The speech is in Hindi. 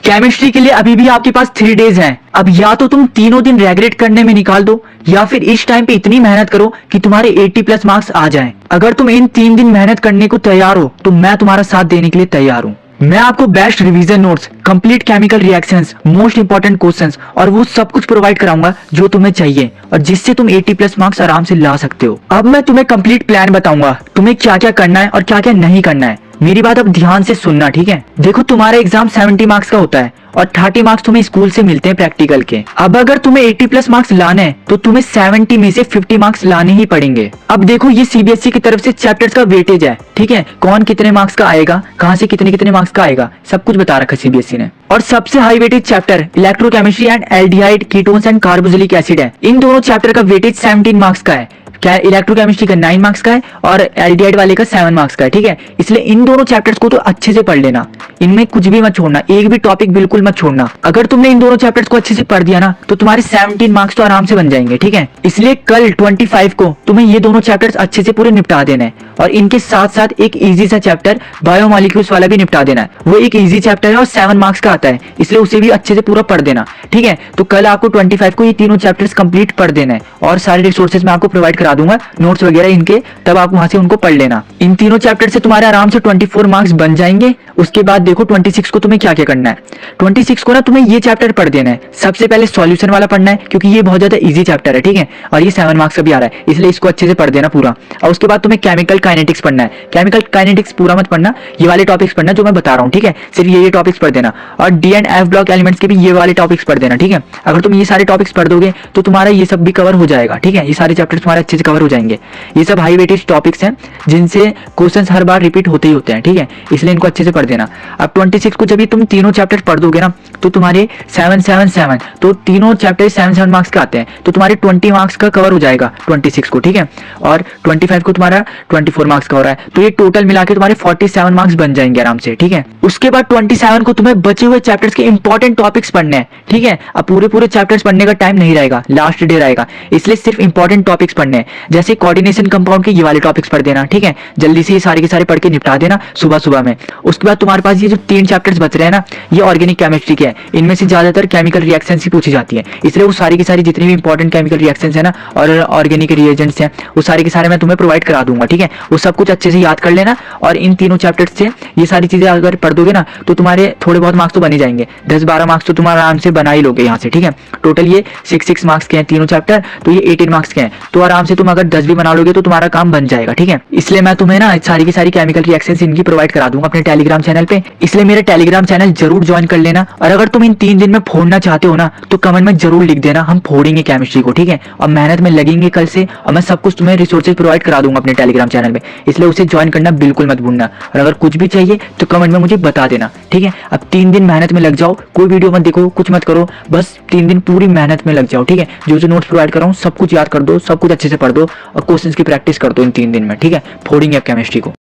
केमिस्ट्री के लिए अभी भी आपके पास 3 डेज हैं। अब या तो तुम तीनों दिन रेगुलेट करने में निकाल दो या फिर इस टाइम पे इतनी मेहनत करो कि तुम्हारे 80+ मार्क्स आ जाएं। अगर तुम इन 3 दिन मेहनत करने को तैयार हो तो मैं तुम्हारा साथ देने के लिए तैयार हूँ। मैं आपको best revision notes, complete chemical reactions, most important questions और वो सब कुछ प्रोवाइड कराऊंगा जो तुम्हें चाहिए और जिससे तुम 80+ मार्क्स आराम से ला सकते हो। अब मैं तुम्हें कंप्लीट प्लान बताऊंगा, तुम्हें क्या क्या करना है और क्या क्या नहीं करना है। मेरी बात अब ध्यान से सुनना, ठीक है। देखो, तुम्हारा एग्जाम 70 मार्क्स का होता है और 30 मार्क्स तुम्हें स्कूल से मिलते हैं प्रैक्टिकल के। अब अगर तुम्हें 80+ मार्क्स लाने हैं तो तुम्हें 70 में से 50 मार्क्स लाने ही पड़ेंगे। अब देखो, ये सीबीएसई की तरफ से चैप्टर्स का वेटेज है, ठीक है। कौन कितने मार्क्स का आएगा, कहाँ से कितने कितने मार्क्स का आएगा, सब कुछ बता रखा सीबीएसई ने। और सबसे high weightage chapter electrochemistry and aldehyde ketones and carboxylic acid है। इन दोनों चैप्टर का वेटेज 17 मार्क्स का है। क्या इलेक्ट्रोकेमिस्ट्री का 9 मार्क्स का है और एल्डिहाइड वाले का 7 मार्क्स का है, ठीक है। इसलिए इन दोनों चैप्टर्स को तो अच्छे से पढ़ लेना, इनमें कुछ भी मत छोड़ना, एक भी टॉपिक बिल्कुल मत छोड़ना। अगर तुमने इन दोनों चैप्टर्स को अच्छे से पढ़ दिया ना तो तुम्हारे 17 मार्क्स तो आराम से बन जाएंगे, ठीक है। इसलिए कल 25 को तुम्हें ये दोनों चैप्टर्स अच्छे से पूरे निपटा देना है और इनके साथ साथ एक इजी सा चैप्टर बायोमॉलिक्यूल्स वाला भी निपटा देना है। वो एक इजी चैप्टर है और 7 मार्क्स का आता है, इसलिए उसे भी अच्छे से पूरा पढ़ देना, ठीक है। तो कल आपको 25 को ये तीनों चैप्टर्स कंप्लीट पढ़ देना है और सारे रिसोर्सेज मैं आपको प्रोवाइड करा दूंगा, नोट्स वगैरह इनके, तब आप वहां से उनको पढ़ लेना। इन तीनों चैप्टर से तुम्हारे आराम से 24 मार्क्स बन जाएंगे। उसके बाद देखो 26 को तुम्हें क्या क्या करना है। 26 को ना तुम्हें ये चैप्टर पढ़ देना है। सबसे पहले सॉल्यूशन वाला पढ़ना है क्योंकि ये बहुत ज्यादा इजी चैप्टर है, ठीक है, और ये 7 मार्क्स का भी आ रहा है, इसलिए इसको अच्छे से पढ़ देना पूरा। और उसके बाद तुम्हें केमिकल काइनेटिक्स पढ़ना है। केमिकल काइनेटिक्स पूरा मत पढ़ना, ये वाले टॉपिक्स पढ़ना जो मैं बता रहा हूँ, ठीक है। सिर्फ ये टॉपिक्स पढ़ देना और D and F block elements के भी ये वाले टॉपिक्स पढ़ देना, ठीक है। अगर तुम ये सारे टॉपिक्स पढ़ दोगे तो तुम्हारा ये सब भी कवर हो जाएगा, ठीक है। ये सारे चैप्टर्स तुम्हारे अच्छे से कवर हो जाएंगे। ये सब हाई वेटेज टॉपिक्स हैं जिनसे क्वेश्चंस हर बार रिपीट होते ही होते हैं, ठीक है, इसलिए इनको अच्छे से पढ़ देना। अब 26 को जब ये तुम तीनों चैप्टर्स पढ़ दोगे ना तो तुम्हारे 7 7 7 तो तीनों चैप्टर 7 मार्क्स का आते हैं, तो तुम्हारे 20 मार्क्स का कवर हो जाएगा 26 को, ठीक है। और 25 को तुम्हारा 24 मार्क्स का हो रहा है, तो ये टोटल मिला के तुम्हारे 47 मार्क्स बन जाएंगे आराम से, ठीक है। उसके बाद 27 को तुम्हें बचे हुए चैप्टर्स के इंपॉर्टेंट टॉपिक्स पढ़ने हैं, ठीक है। अब पूरे चैप्टर्स पढ़ने का टाइम नहीं रहेगा, लास्ट डे रहेगा, इसलिए सिर्फ इंपॉर्टेंट टॉपिक्स पढ़ने हैं। जैसे कोऑर्डिनेशन कंपाउंड के ये वाले टॉपिक्स पढ़ देना, ठीक है। जल्दी से ये सारे के सारे पढ़ के निपटा देना सुबह में। उसके बाद तुम्हारे पास ये जो 3 चैप्टर्स बच रहे हैं ना, ये ऑर्गेनिक केमिस्ट्री के हैं। इनमें से ज्यादातर केमिकल रिएक्शंस ही पूछी जाती है, इसलिए वो सारी की सारी जितनी भी इंपॉर्टेंट केमिकल रिएक्शंस है ना और ऑर्गेनिक रिएजेंट्स हैं, वो सारे के सारे मैं तुम्हें प्रोवाइड करा दूंगा, ठीक है। वो सब कुछ अच्छे से याद कर लेना और इन तीनों चैप्टर्स से ये सारी चीजें अगर पढ़ दोगे ना तो तुम्हारे थोड़े बहुत मार्क्स तो बन ही जाएंगे। 10-12 मार्क्स तो तुम्हारा आराम से बना ही लोगे यहाँ से, ठीक है। टोटल ये 6 मार्क्स के हैं तीनों चैप्टर, तो ये 18 मार्क्स के हैं, तो आराम से तुम अगर 10 भी बना लोगे तो तुम्हारा काम बन जाएगा, ठीक है। इसलिए मैं तुम्हें ना सारी की सारी केमिकल रिएक्शंस इनकी प्रोवाइड करा दूंगा अपने टेलीग्राम चैनल पे, इसलिए मेरे टेलीग्राम चैनल जरूर ज्वाइन कर लेना। और अगर तुम इन 3 दिन में फोड़ना चाहते हो ना तो कमेंट में जरूर लिख देना, हम फोड़ेंगे केमिस्ट्री को, ठीक है। और मेहनत में लगेंगे कल से और मैं सब कुछ तुम्हें रिसोर्सेज प्रोवाइड करा दूंगा अपने टेलीग्राम चैनल में, इसलिए उसे ज्वाइन करना बिल्कुल मत भूलना। और अगर कुछ भी चाहिए तो कमेंट में मुझे बता देना, ठीक है। अब 3 दिन मेहनत में लग जाओ, कोई वीडियो मत देखो, कुछ मत करो, बस 3 दिन पूरी मेहनत में लग जाओ, ठीक है। जो नोट्स प्रोवाइड कर रहा हूँ सब कुछ याद कर दो, सब कुछ अच्छे से पढ़ दो और क्वेश्चंस की प्रैक्टिस कर दो इन 3 दिन में, ठीक है। फोड़ेंगे अब केमिस्ट्री को।